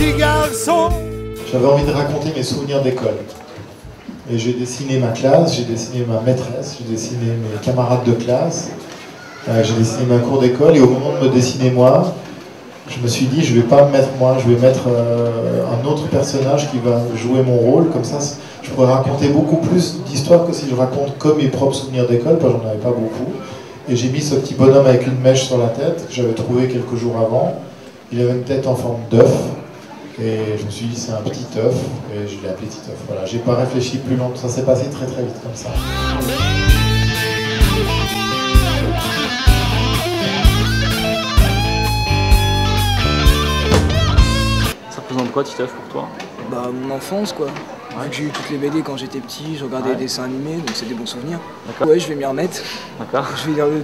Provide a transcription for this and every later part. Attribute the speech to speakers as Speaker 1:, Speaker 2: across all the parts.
Speaker 1: petit garçon.
Speaker 2: J'avais envie de raconter mes souvenirs d'école. Et j'ai dessiné ma classe, j'ai dessiné ma maîtresse, j'ai dessiné mes camarades de classe, j'ai dessiné ma cour d'école, et au moment de me dessiner moi, je me suis dit je vais pas me mettre moi, je vais mettre un autre personnage qui va jouer mon rôle, comme ça je pourrais raconter beaucoup plus d'histoires que si je raconte que mes propres souvenirs d'école, parce que j'en avais pas beaucoup. Et j'ai mis ce petit bonhomme avec une mèche sur la tête, que j'avais trouvé quelques jours avant. Il avait une tête en forme d'œuf, et je me suis dit c'est un petit œuf, et je l'ai appelé Titeuf. Voilà, j'ai pas réfléchi plus longtemps, ça s'est passé très très vite comme ça.
Speaker 3: Ça représente quoi Titeuf pour toi?
Speaker 4: Bah mon enfance quoi.
Speaker 3: Ouais.
Speaker 4: J'ai eu toutes les BD quand j'étais petit, je regardais les dessins animés, donc c'est des bons souvenirs.
Speaker 3: D'accord.
Speaker 4: Ouais, je vais m'y remettre.
Speaker 3: D'accord.
Speaker 4: Je vais lire le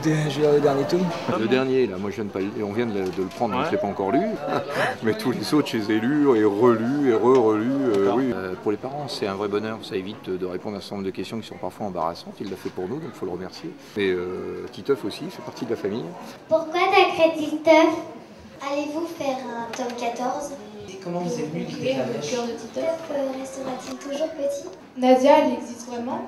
Speaker 4: dernier tome.
Speaker 5: Le dernier, là, moi je viens de pas, on vient de le prendre, mais je ne l'ai pas encore lu. Mais tous les autres, je les ai lus et relus et re-relus. Oui. Pour les parents, c'est un vrai bonheur. Ça évite de répondre à un certain nombre de questions qui sont parfois embarrassantes. Il l'a fait pour nous, donc il faut le remercier. Et Titeuf aussi, il fait partie de la famille.
Speaker 6: Pourquoi t'as créé Titeuf? Allez-vous faire un tome 14?
Speaker 7: Comment vous êtes venu l'idée de la mèche?
Speaker 6: Le cœur de Titeuf restera-t-il toujours petit?
Speaker 8: Nadia, elle existe vraiment?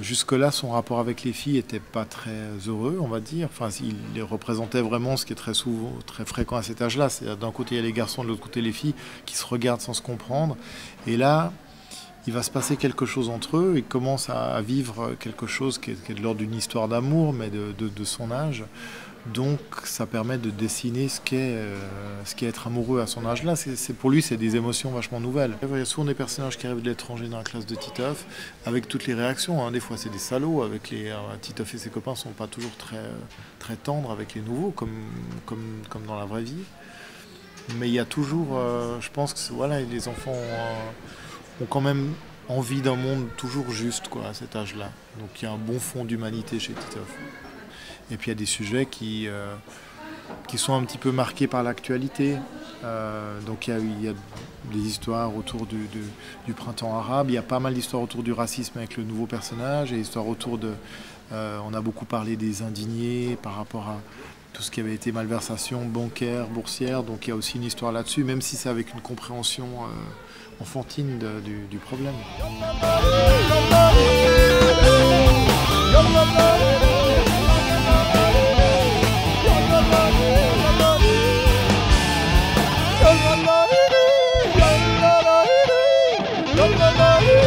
Speaker 2: Jusque-là, son rapport avec les filles n'était pas très heureux, on va dire. Enfin, il les représentait vraiment, ce qui est très souvent, très fréquent à cet âge-là. C'est d'un côté il y a les garçons, de l'autre côté les filles, qui se regardent sans se comprendre. Et là, il va se passer quelque chose entre eux. Ils commencent à vivre quelque chose qui est de l'ordre d'une histoire d'amour, mais de son âge. Donc, ça permet de dessiner ce qu'est être amoureux à son âge-là. Pour lui, c'est des émotions vachement nouvelles. Il y a souvent des personnages qui arrivent de l'étranger dans la classe de Titeuf, avec toutes les réactions. Hein. Des fois, c'est des salauds. Titeuf et ses copains ne sont pas toujours très tendres avec les nouveaux, comme dans la vraie vie. Mais il y a toujours, je pense que voilà, les enfants ont quand même envie d'un monde toujours juste quoi, à cet âge-là. Donc, il y a un bon fond d'humanité chez Titeuf. Et puis il y a des sujets qui sont un petit peu marqués par l'actualité. Donc il y a des histoires autour du printemps arabe, il y a pas mal d'histoires autour du racisme avec le nouveau personnage, et histoires autour de... on a beaucoup parlé des indignés par rapport à tout ce qui avait été malversation bancaire, boursière, donc il y a aussi une histoire là-dessus, même si c'est avec une compréhension enfantine du problème.
Speaker 1: La la la la la la la la